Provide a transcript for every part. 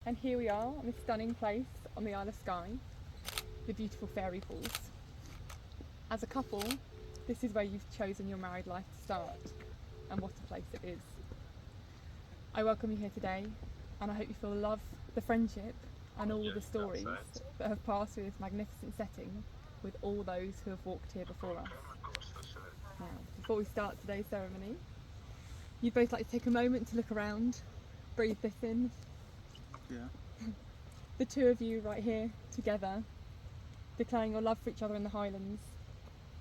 And here we are on this stunning place on the Isle of Skye, the beautiful fairy pools. As a couple, this is where you've chosen your married life to start, and what a place it is. I welcome you here today, and I hope you feel love, the friendship, and all the stories that have passed through this magnificent setting with all those who have walked here before us. Now, before we start today's ceremony, you'd both like to take a moment to look around, breathe this in. Yeah. The two of you right here together, declaring your love for each other in the Highlands,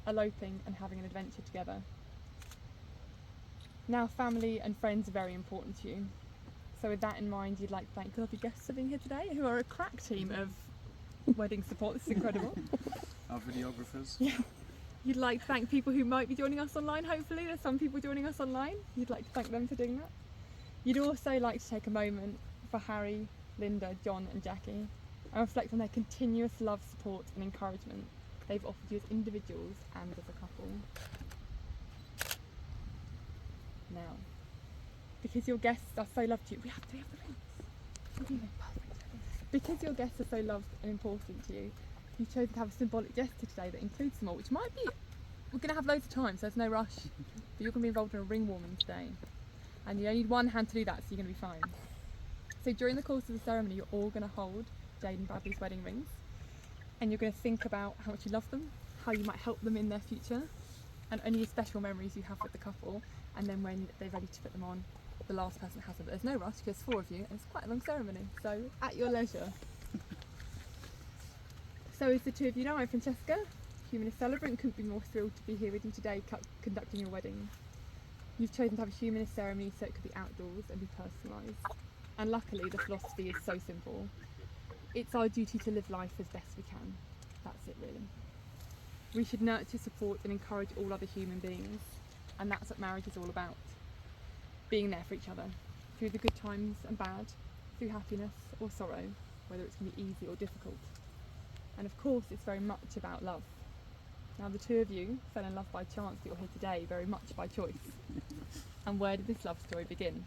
eloping and having an adventure together. Now, family and friends are very important to you. So with that in mind, you'd like to thank the lovely guests for being here today, who are a crack team of wedding support. This is incredible. Our videographers. Yeah. You'd like to thank people who might be joining us online, hopefully. There's some people joining us online. You'd like to thank them for doing that. You'd also like to take a moment for Harry, Linda, John and Jackie and reflect on their continuous love, support and encouragement they've offered you as individuals and as a couple. Now, because your guests are so loved to you, we have the rings. Because your guests are so loved and important to you, you've chosen to have a symbolic gesture today that includes them all, which might be, we're going to have loads of time, so there's no rush, but you're going to be involved in a ring warming today. And you only need one hand to do that, so you're going to be fine. So during the course of the ceremony, you're all going to hold Jade and Bradley's wedding rings, and you're going to think about how much you love them, how you might help them in their future, and any special memories you have with the couple. And then when they're ready to put them on, the last person has them. But there's no rush because 4 of you, and it's quite a long ceremony, so at your leisure. So as the two of you know, I'm Francesca, humanist celebrant, couldn't be more thrilled to be here with you today conducting your wedding. You've chosen to have a humanist ceremony so it could be outdoors and be personalised. And luckily the philosophy is so simple. It's our duty to live life as best we can. That's it really. We should nurture, support and encourage all other human beings, and that's what marriage is all about. Being there for each other, through the good times and bad, through happiness or sorrow, whether it's going to be easy or difficult. And of course it's very much about love. Now the two of you fell in love by chance that you're here today, very much by choice. And where did this love story begin?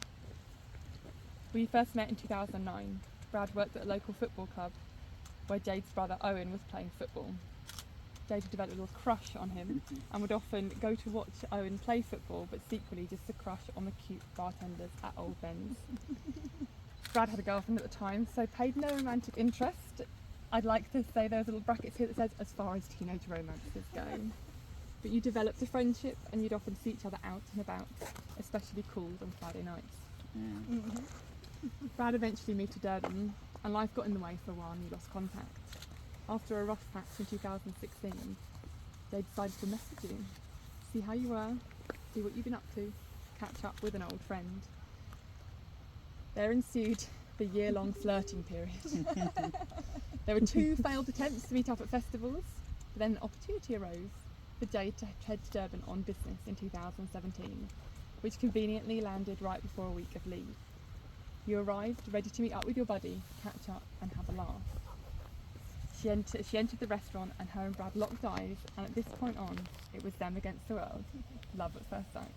We first met in 2009. Brad worked at a local football club where Jade's brother Owen was playing football. Jade had developed a little crush on him and would often go to watch Owen play football, but secretly just a crush on the cute bartenders at Old Ben's. Brad had a girlfriend at the time, so paid no romantic interest. I'd like to say there's little brackets here that says as far as teenage romances go. But you developed a friendship and you'd often see each other out and about, especially called on Friday nights. Yeah. Mm-hmm. Brad eventually moved to Durban and life got in the way for a while and you lost contact. After a rough patch in 2016, they decided to message you, see how you were, see what you've been up to, catch up with an old friend. There ensued the year-long flirting period. There were 2 failed attempts to meet up at festivals, but then an opportunity arose for Jade to head to Durban on business in 2017, which conveniently landed right before a week of leave. You arrived ready to meet up with your buddy, catch up and have a laugh. She entered the restaurant and her and Brad locked eyes, and at this point on, it was them against the world. Love at first sight.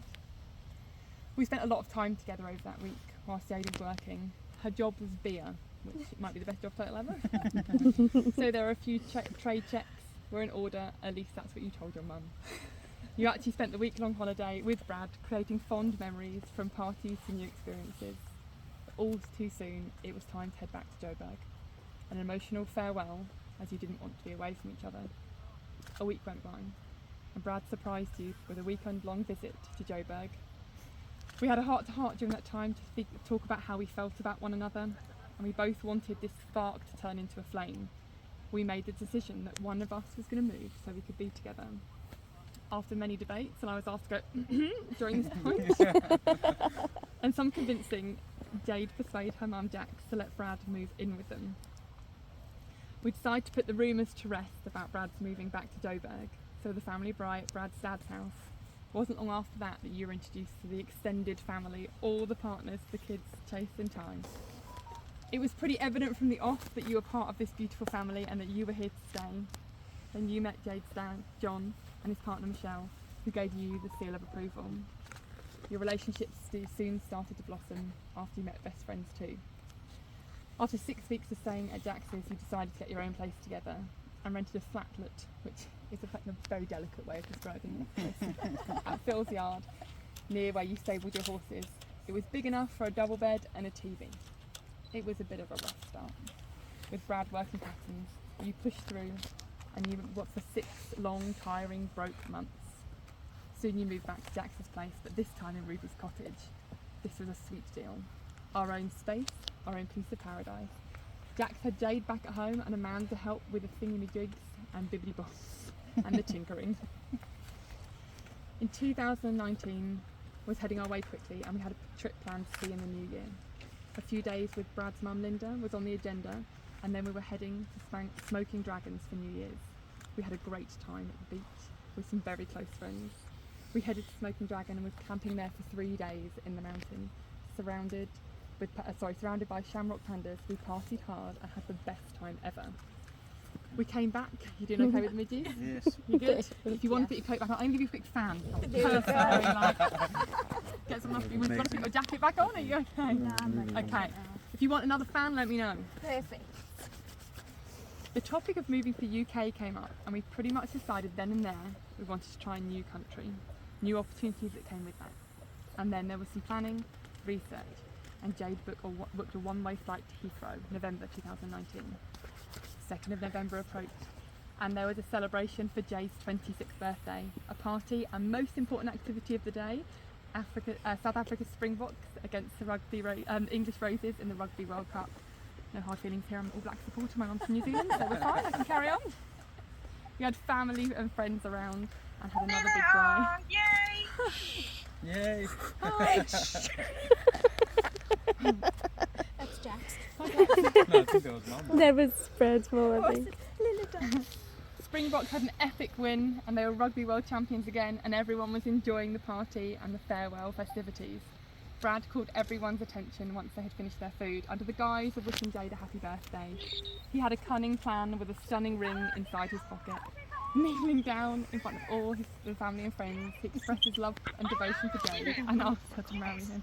We spent a lot of time together over that week whilst Jade was working. Her job was beer, which might be the best job title ever. So there were a few trade checks were in order, at least that's what you told your mum. You actually spent the week-long holiday with Brad, creating fond memories from parties to new experiences. But all too soon, it was time to head back to Joburg. An emotional farewell, as you didn't want to be away from each other. A week went by, and Brad surprised you with a weekend-long visit to Joburg. We had a heart-to-heart during that time to talk about how we felt about one another, and we both wanted this spark to turn into a flame. We made the decision that one of us was going to move so we could be together. After many debates, and I was asked to go during this point, and some convincing, Jade persuaded her mum Jax to let Brad move in with them. We decided to put the rumours to rest about Brad's moving back to Joburg, so the family bride at Brad's dad's house. It wasn't long after that you were introduced to the extended family, all the partners, the kids, Chase and Ty. It was pretty evident from the off that you were part of this beautiful family and that you were here to stay. Then you met Jade's dad, John, and his partner Michelle, who gave you the seal of approval. Your relationship soon started to blossom after you met best friends too. After 6 weeks of staying at Jax's, you decided to get your own place together and rented a flatlet, which is a very delicate way of describing it, at Phil's yard, near where you stabled your horses. It was big enough for a double bed and a TV. It was a bit of a rough start. With Brad working patterns, you pushed through and you worked for 6 long, tiring, broke months. Soon you moved back to Jax's place, but this time in Ruby's cottage. This was a sweet deal. Our own space, our own piece of paradise. Jax had Jade back at home and a man to help with the thingamajigs and bibbidi-bobbs and the tinkering. In 2019 was heading our way quickly, and we had a trip planned to see in the new year. A few days with Brad's mum Linda was on the agenda, and then we were heading to Smoking Dragons for New Year's. We had a great time at the beach with some very close friends. We headed to Smoking Dragon and was camping there for 3 days in the mountain, surrounded by shamrock pandas. We partied hard and had the best time ever. We came back. You doing okay with the midges? Yes. You good? If you want to put your coat back on, I'm going to give you a quick fan. Get some off. You want to put your jacket back on? Are you okay? No, I'm ready. Okay. If you want another fan, let me know. Perfect. The topic of moving to the UK came up, and we pretty much decided then and there we wanted to try a new country, new opportunities that came with that. And then there was some planning, research, and Jade booked a one-way flight to Heathrow, November 2019. 2nd of November approached, and there was a celebration for Jade's 26th birthday, a party, and most important activity of the day, South Africa's Springboks against the English Roses in the Rugby World Cup. No hard feelings here, I'm an All Black supporter, my mum's from New Zealand, so we're fine, I can carry on. We had family and friends around and had another big cry. Yay! Hi. That's Jax. No, I think that was Mum. There was spreads more, I think. Springboks had an epic win and they were Rugby World Champions again, and everyone was enjoying the party and the farewell festivities. Brad called everyone's attention once they had finished their food under the guise of wishing Jade a happy birthday. He had a cunning plan with a stunning ring inside his pocket. Kneeling down in front of all his family and friends, he expressed his love and devotion for Jade and asked her to marry him.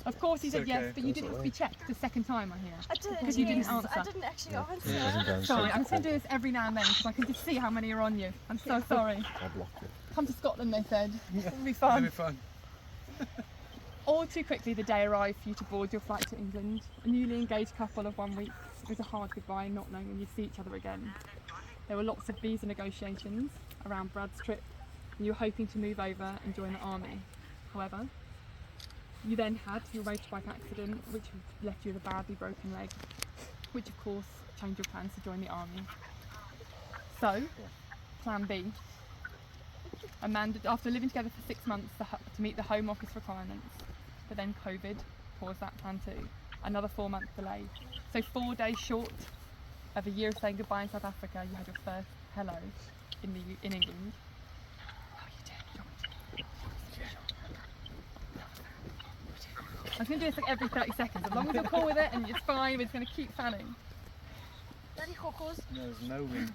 Of course he said yes, but you didn't have to be checked the second time, I hear. I didn't. Because you didn't yes, answer. I didn't actually answer. Sorry, I'm going to do this every now and then because I can just see how many are on you. I'm so sorry. I'll block you. Come to Scotland, they said. It'll be It'll fun. be fun. All too quickly, the day arrived for you to board your flight to England. A newly engaged couple of 1 week. It was a hard goodbye, not knowing when you'd see each other again. There were lots of visa negotiations around Brad's trip, and you were hoping to move over and join the army. However, you then had your motorbike accident, which left you with a badly broken leg, which of course changed your plans to join the army. So, plan B. Amanda, after living together for 6 months to meet the Home Office requirements, but then COVID paused that plan too. Another 4-month delay. So 4 days short of a year of saying goodbye in South Africa, you had your first hello in England. How are you doing? I'm going to do this like every 30 seconds. As long as you're cool with it and it's fine, we're just going to keep fanning. Daddy Hawkers. There's no wind.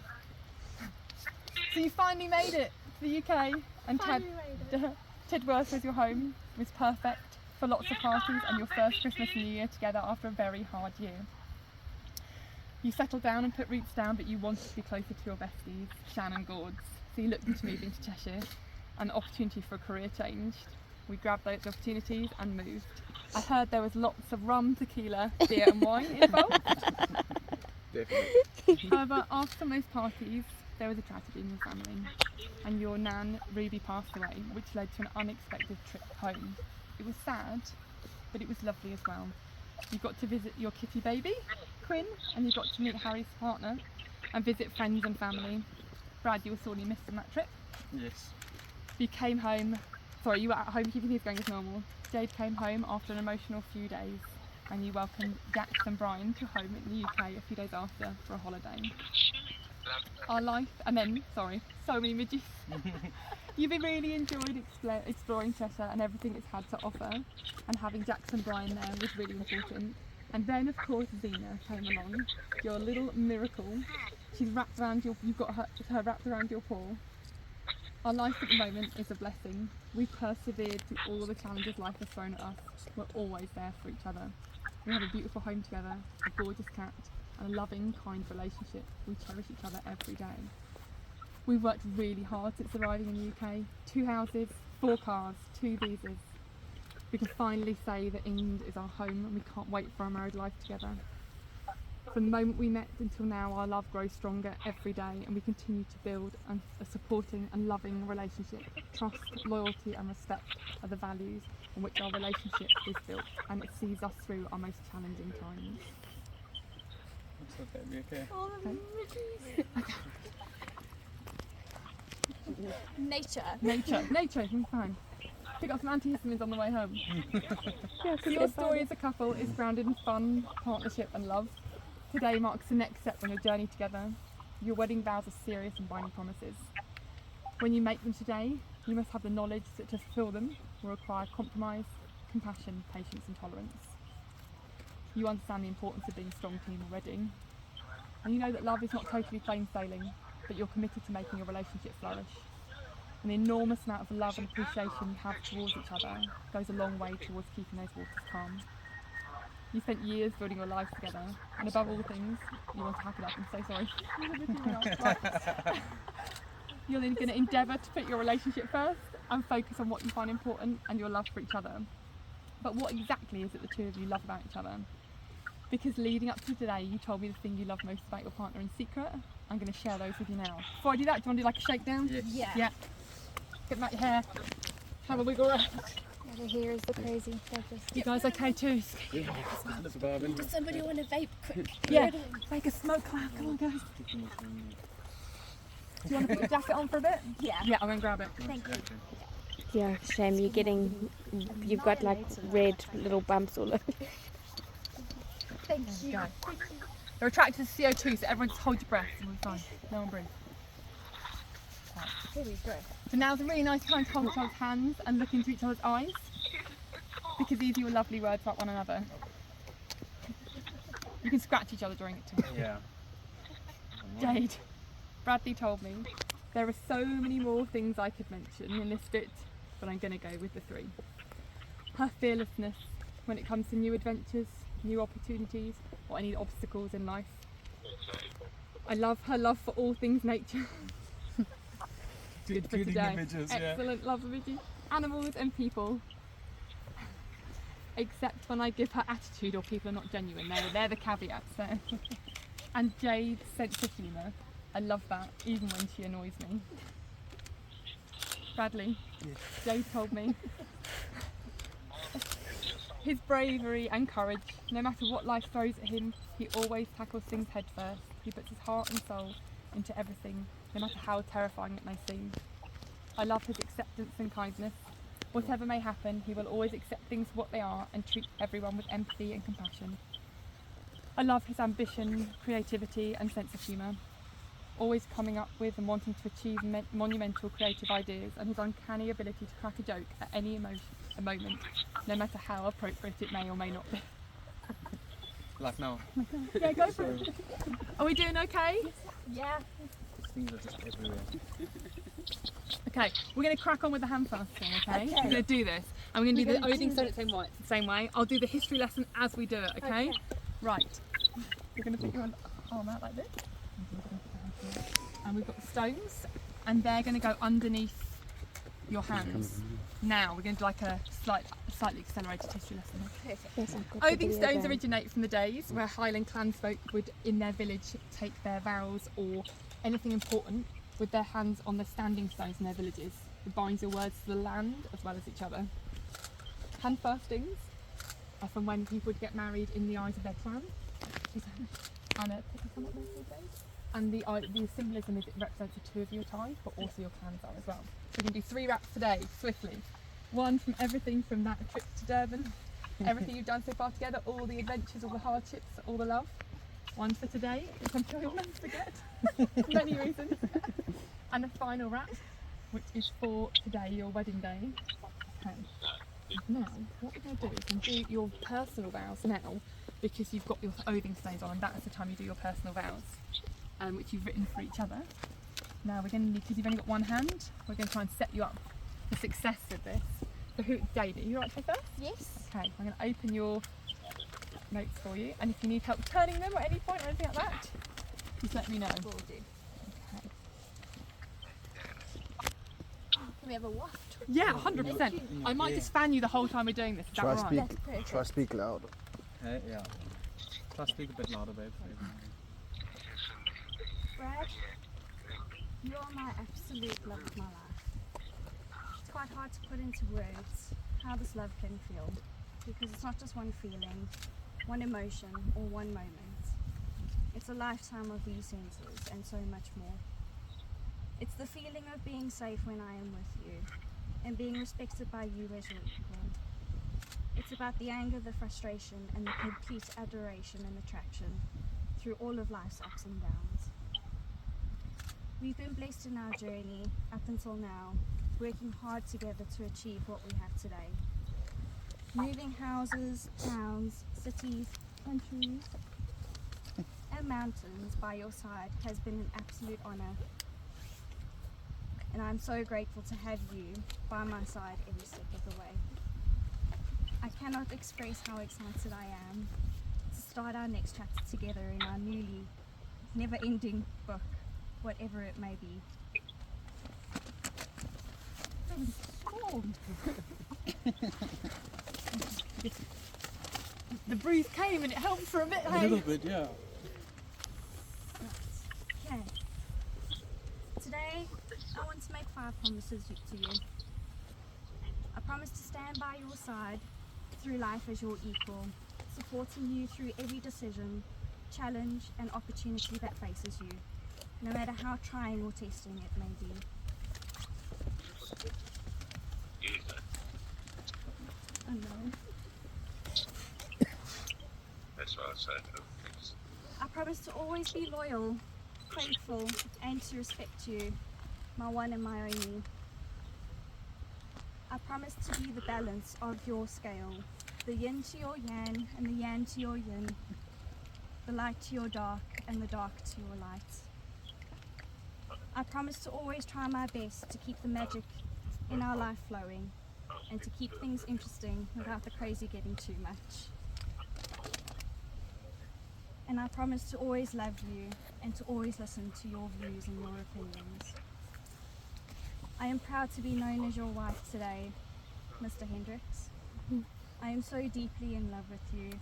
So you finally made it to the UK, and Finally made it. Tidworth was your home. It was perfect for lots of parties and your first Christmas and New Year together after a very hard year. You settled down and put roots down, but you wanted to be closer to your besties, Shan and Gord's. So you looked into moving to Cheshire, and the opportunity for a career changed. We grabbed those opportunities and moved. I heard there was lots of rum, tequila, beer and wine involved. Definitely. However, after some of those parties, there was a tragedy in your family, and your nan, Ruby, passed away, which led to an unexpected trip home. It was sad, but it was lovely as well. You got to visit your kitty baby, Quinn, and you got to meet Harry's partner and visit friends and family. Brad, you were sorely missed on that trip. Yes. You came home, you were at home keeping things going as normal. Jade came home after an emotional few days, and you welcomed Jax and Brian to home in the UK a few days after for a holiday. Our life, and then, so many midges. You've really enjoyed exploring Cheshire and everything it's had to offer, and having Jax and Brian there was really important. And then, of course, Zena came along, your little miracle. She's wrapped around you've got her wrapped around your paw. Our life at the moment is a blessing. We persevered through all the challenges life has thrown at us. We're always there for each other. We have a beautiful home together, a gorgeous cat, and a loving, kind relationship. We cherish each other every day. We've worked really hard since arriving in the UK. 2 houses, 4 cars, 2 visas. We can finally say that England is our home and we can't wait for our married life together. From the moment we met until now, our love grows stronger every day and we continue to build a supporting and loving relationship. Trust, loyalty and respect are the values on which our relationship is built, and it sees us through our most challenging times. Looks like that'd be okay. All of them. Nature, you're fine. Pick up some antihistamines on the way home. Yeah, So your story as a couple is grounded in fun, partnership and love. Today marks the next step on your journey together. Your wedding vows are serious and binding promises. When you make them today, you must have the knowledge that to fulfil them will require compromise, compassion, patience and tolerance. You understand the importance of being a strong team already. And you know that love is not totally plain sailing, but you're committed to making your relationship flourish. And the enormous amount of love and appreciation you have towards each other goes a long way towards keeping those waters calm. You spent years building your lives together, and above all things, you want to hack it up. I'm so sorry. Right. You're then going to endeavour to put your relationship first and focus on what you find important and your love for each other. But what exactly is it the two of you love about each other? Because leading up to today, you told me the thing you love most about your partner in secret. I'm going to share those with you now. Before I do that, do you want to do like a shakedown? Yes. Yeah. Get them out your hair. Have a wiggle around. Yeah, the hair is the crazy. You guys okay too? That's Barbin. Does somebody want to vape quick? Yeah. Make a smoke cloud. Come on, guys. Do you want to put your jacket on for a bit? Yeah. Yeah, I'm going to grab it. Thank you. Yeah, shame you've got like red little bumps all over. Thank you. Go. They're attracted to CO2, so everyone just hold your breath and we're fine. No one breathe. Here we go. So now's a really nice time to hold each other's hands and look into each other's eyes, because these are your lovely words about one another. You can scratch each other during it too. Yeah. Jade, Bradley told me there are so many more things I could mention in this bit, but I'm going to go with the 3. Her fearlessness when it comes to new adventures, new opportunities, or any obstacles in life. I love her love for all things nature. Good for Including today. the midges, yeah. Excellent love of Midgie. Animals and people. Except when I give her attitude or people are not genuine. They're the caveats there. And Jade's sense of humour. I love that, even when she annoys me. Bradley, Yes. Jade told me his bravery and courage. No matter what life throws at him, he always tackles things head first. He puts his heart and soul into everything, no matter how terrifying it may seem. I love his acceptance and kindness. Whatever may happen, he will always accept things for what they are and treat everyone with empathy and compassion. I love his ambition, creativity and sense of humour. Always coming up with and wanting to achieve monumental creative ideas, and his uncanny ability to crack a joke at any moment, no matter how appropriate it may or may not be. Like now. Yeah, go for it. Are we doing okay? Yeah. Things are just everywhere. Okay, we're going to crack on with the hand fasting, okay? We're going to do this. And we're going to do the Odin stone the same way. I'll do the history lesson as we do it, okay? Right. We're going to put your arm out like this. And we've got the stones, and they're going to go underneath your hands. Now we're going to do like a slightly accelerated history lesson. Yes, I've got the Odin video stones down. originate from the days where Highland clansfolk would, in their village, take their vows or anything important with their hands on the standing stones in their villages. It binds your words to the land as well as each other. Hand fastings are from when people would get married in the eyes of their clan. Anna, pick up on what those days. And the symbolism is it represents the 2 of your ties, but also your clans are as well. So we can do 3 raps today, swiftly. 1 from everything from that trip to Durban, everything you've done so far together, all the adventures, all the hardships, all the love. 1 for today, which I'm sure you'll never forget, many reasons. And a final rap, which is for today, your wedding day. Okay. Now, what we're going to do is we're going to do your personal vows now, because you've got your Odin stones on, and that's the time you do your personal vows, which you've written for each other. Now we're going to need, because you've only got one hand, we're going to try and set you up for success with this. So who, Jade, are you right to go first? Yes. Okay, I'm going to open your notes for you, and if you need help turning them at any point or anything like that, just let me know. Will do. Okay. Can we have a waft? Yeah, 100%. I might just fan you the whole time we're doing this. Is that Try alright? speak. That's perfect. Try speak loud. Hey, yeah. Try to speak a bit louder, babe. Brad, you are my absolute love of my life. It's quite hard to put into words how this love can feel, because it's not just one feeling, one emotion, or one moment. It's a lifetime of these senses and so much more. It's the feeling of being safe when I am with you, and being respected by you as your equal. It's about the anger, the frustration, and the complete adoration and attraction through all of life's ups and downs. We've been blessed in our journey up until now, working hard together to achieve what we have today. Moving houses, towns, cities, countries, and mountains by your side has been an absolute honour. And I'm so grateful to have you by my side every step of the way. I cannot express how excited I am to start our next chapter together in our newly, never-ending book, whatever it may be. The breeze came and it helped for a bit, A hey? little bit, yeah. Okay. Today, I want to make 5 promises to you. I promise to stand by your side through life as your equal, supporting you through every decision, challenge, and opportunity that faces you, no matter how trying or testing it may be. Oh no. That's what I said. I promise to always be loyal, faithful, and to respect you, my one and my only. I promise to be the balance of your scale, the yin to your yang and the yang to your yin, the light to your dark and the dark to your light. I promise to always try my best to keep the magic in our life flowing and to keep things interesting without the crazy getting too much. And I promise to always love you and to always listen to your views and your opinions. I am proud to be known as your wife today, Mr. Hendriks. I am so deeply in love with you,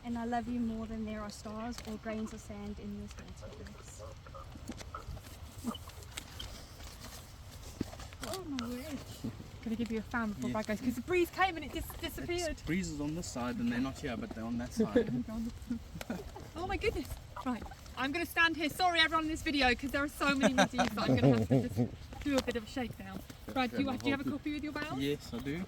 and I love you more than there are stars or grains of sand in this multiverse. Oh my word. Gonna give you a fan before Yes. Brad goes, because the breeze came and it just disappeared. It's breezes on this side and they're not here, but they're on that side. Oh my goodness. Right, I'm going to stand here. Sorry everyone in this video because there are so many middies that I'm going to have to just do a bit of a shakedown. Brad, do you have a copy with your bells? Yes, I do.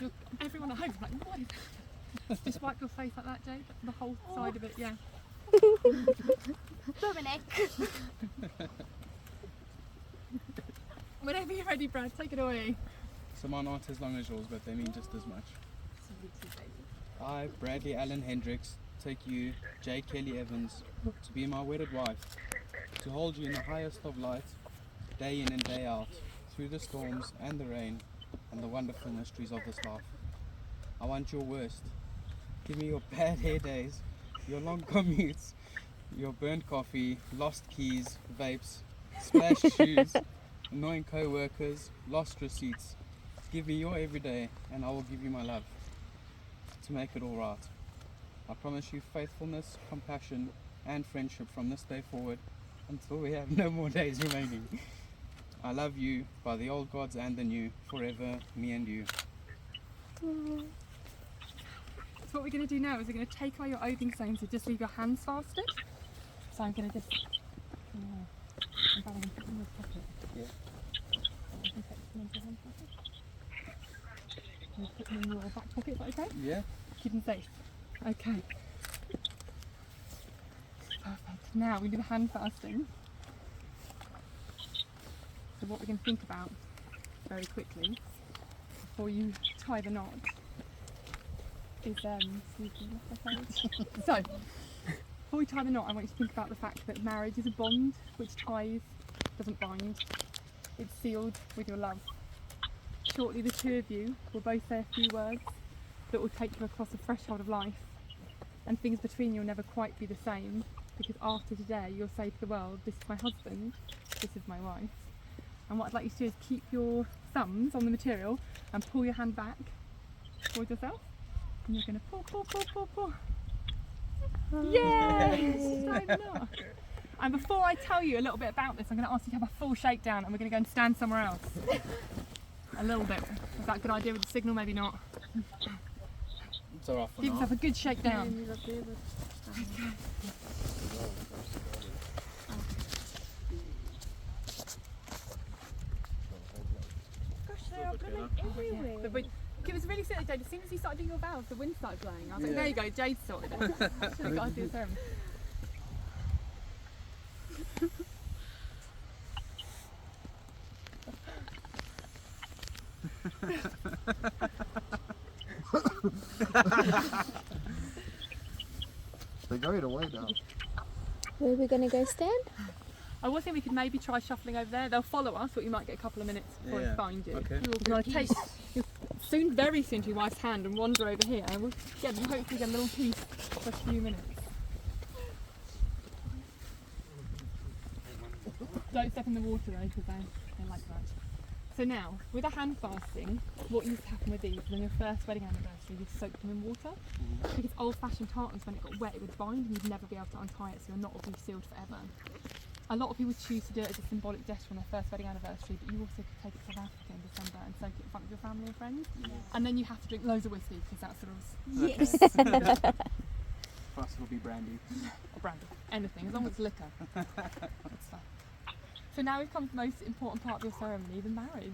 Look, everyone at home, like, what is that? Just wipe your face like that, Jade. The whole side of it, yeah. Dominic. Whenever you're ready, Brad, take it away. So mine aren't as long as yours, but they mean just as much. I, Bradley Allen Hendriks, take you, J. Kelly Evans, to be my wedded wife, to hold you in the highest of light, day in and day out, through the storms and the rain, and the wonderful mysteries of this life. I want your worst. Give me your bad hair days, your long commutes, your burnt coffee, lost keys, vapes, splashed shoes, annoying co-workers, lost receipts. Give me your everyday, and I will give you my love, to make it all right. I promise you faithfulness, compassion, and friendship from this day forward, until we have no more days remaining. I love you by the old gods and the new, forever, me and you. So what we're going to do now is we're going to take away your oathing stones and just leave your hands fasted. So I'm going to just... I'm going to put them in your pocket. Yeah. You can take them into your hand pocket. And put them in your back pocket, is that okay? Yeah? Keep them safe. Okay. Perfect. Now we do the hand fasting. So what we're going to think about very quickly before you tie the knot is so before we tie the knot, I want you to think about the fact that marriage is a bond which ties, doesn't bind. It's sealed with your love. shortly the two of you will both say a few words that will take you across a threshold of life, and things between you will never quite be the same, because after today you'll say to the world, this is my husband, this is my wife. And what I'd like you to do is keep your thumbs on the material and pull your hand back towards yourself, and you're going to pull, pull, pull, pull, pull. Yes! Time enough. And before I tell you a little bit about this, I'm going to ask you to have a full shakedown, and we're going to go and stand somewhere else. A little bit. Is that a good idea with the signal? Maybe not. It's alright for Give now. yourself a good shakedown. Gosh, they are blooming everywhere. The wind, it was really silly, Jade. As soon as you started doing your vows, the wind started blowing. I was like, Yeah. there you go, Jade sorted it. Should have got to do the ceremony. They're going away now. Where are we going to go stand? I was thinking we could maybe try shuffling over there. They'll follow us, but we might get a couple of minutes before Yeah. we find you. Okay. We're going to take soon, very soon, to your wife's hand and wander over here, and we'll hopefully get a little peace for a few minutes. Don't step in the water though, because they like that. So now, with a hand fasting, what used to happen with these, on your first wedding anniversary, you soaked them in water. Because old-fashioned tartans, when it got wet, it would bind and you'd never be able to untie it, so your knot would be sealed forever. A lot of people choose to do it as a symbolic gesture on their first wedding anniversary, but you also could take it to South Africa in December and soak it in front of your family and friends. And then you have to drink loads of whiskey, because that's the rules. Yes. For us it'll be brandy. Or brandy, anything, as long as it's liquor. That's fine. So now we've come to the most important part of your ceremony, the marriage.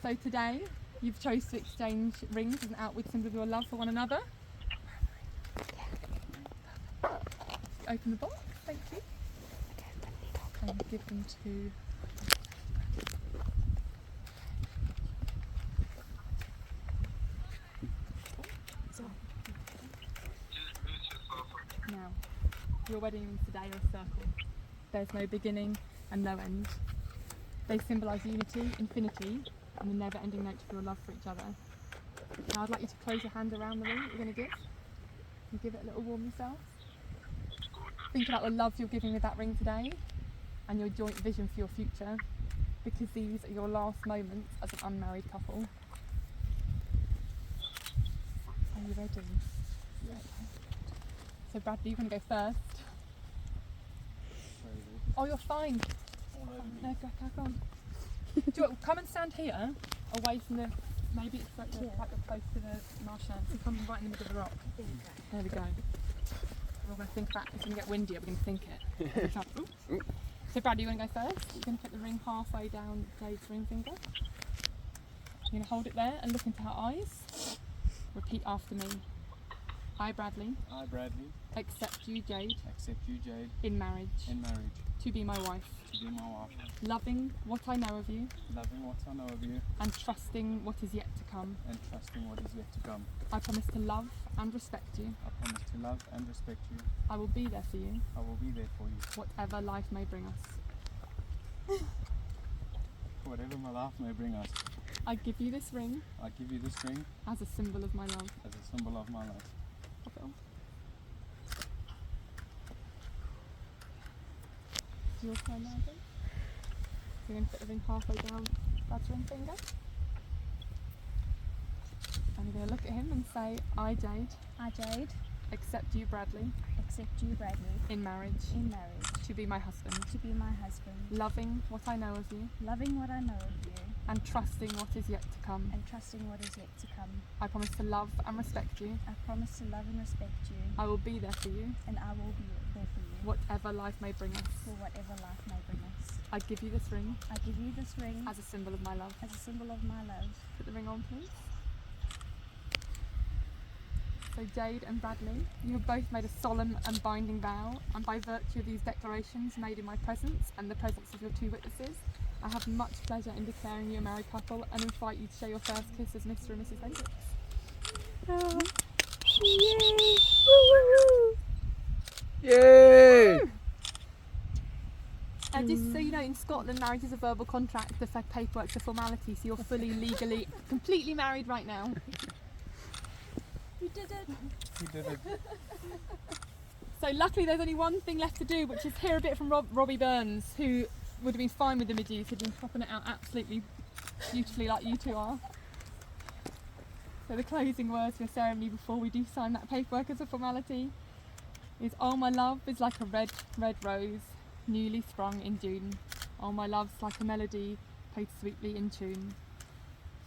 So today, you've chosen to exchange rings as an outward symbol of your love for one another. Open the box, thank you. And give them to... Now, your wedding rings today are a circle. There's no beginning and no end. They symbolise unity, infinity, and the never-ending nature of your love for each other. Now I'd like you to close your hand around the ring that you're going to give, and give it a little warm yourself. Think about the love you're giving with that ring today, and your joint vision for your future, because these are your last moments as an unmarried couple. Are you ready? Yeah. So Bradley, you're going to go first. Oh, you're fine. No, go on. Do you want, come and stand here, away from the. Maybe it's like you're close to the marshlands. So come right in the middle of the rock. There we go. We're going to think about. It's going to get windier. We're going to think it. So Brad, you want to go first? You're going to put the ring halfway down Jade's ring finger. You're going to hold it there and look into her eyes. Repeat after me. I, Bradley, I, Bradley, accept you, Jade, accept you, Jade, in marriage, to be my wife, loving what I know of you, and trusting what is yet to come. I promise to love and respect you. I will be there for you, whatever life may bring us. Whatever my life may bring us, I give you this ring I give you this ring as a symbol of my love. as a symbol of my love. Pop it on. Your turn now, please. You're going to put the ring halfway down Brad's ring finger. And you're going to look at him and say, I, Jade, I, Jade, accept you, Bradley, accept you, Bradley, in marriage, to be my husband, my husband, loving what I know of you, loving what I know of you, and trusting what is yet to come. and trusting what is yet to come. I promise to love and respect you. I promise to love and respect you, I will be there for you, and I will be there for you, whatever life may bring us. for whatever life may bring us. I give you this ring I give you this ring as a symbol of my love. as a symbol of my love. Put the ring on, please. So Jade and Bradley, you have both made a solemn and binding vow, and by virtue of these declarations made in my presence and the presence of your two witnesses, I have much pleasure in declaring you a married couple and invite you to share your first kiss as Mr. and Mrs. Hendriks. Yay! Just so you know, in Scotland, marriage is a verbal contract, the paperwork's a formality, so you're fully, legally, completely married right now. You did it. You did it. So luckily there's only one thing left to do, which is hear a bit from Robbie Burns, who would have been fine with the miduse, he'd been popping it out absolutely beautifully like you two are. So the closing words for the ceremony before we do sign that paperwork as a formality is, oh my love is like a red, red rose, newly sprung in June. Oh my love's like a melody, played sweetly in tune.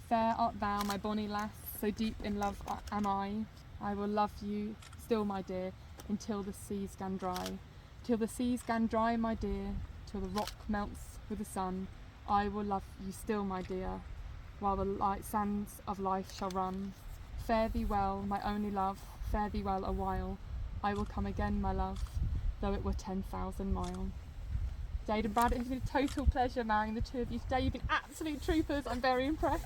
Fair art thou, my bonny lass, so deep in love am I. I will love you still, my dear, until the seas gan dry. Till the seas gan dry, my dear, till the rock melts with the sun. I will love you still, my dear, while the light sands of life shall run. Fare thee well, my only love, fare thee well a while. I will come again, my love, though it were 10,000 miles. Jade and Brad, it has been a total pleasure marrying the two of you today. You've been absolute troopers. I'm very impressed.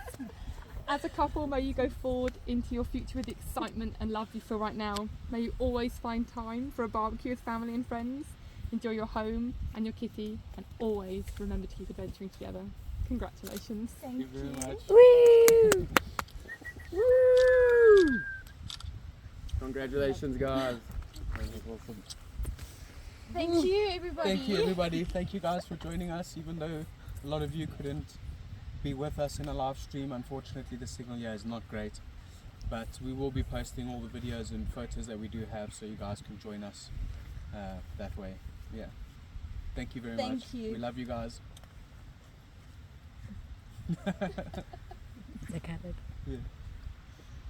As a couple, may you go forward into your future with the excitement and love you feel right now. May you always find time for a barbecue with family and friends. Enjoy your home and your kitty, and always remember to keep adventuring together. Congratulations. Thank you very much. Woo! Woo! Congratulations, guys. That was awesome. Thank you, everybody. Thank you, everybody. Thank you guys for joining us, even though a lot of you couldn't be with us in a live stream. Unfortunately, the signal here is not great, but we will be posting all the videos and photos that we do have, so you guys can join us that way. Yeah. Thank you very much. Thank you. We love you guys. They covered. Yeah.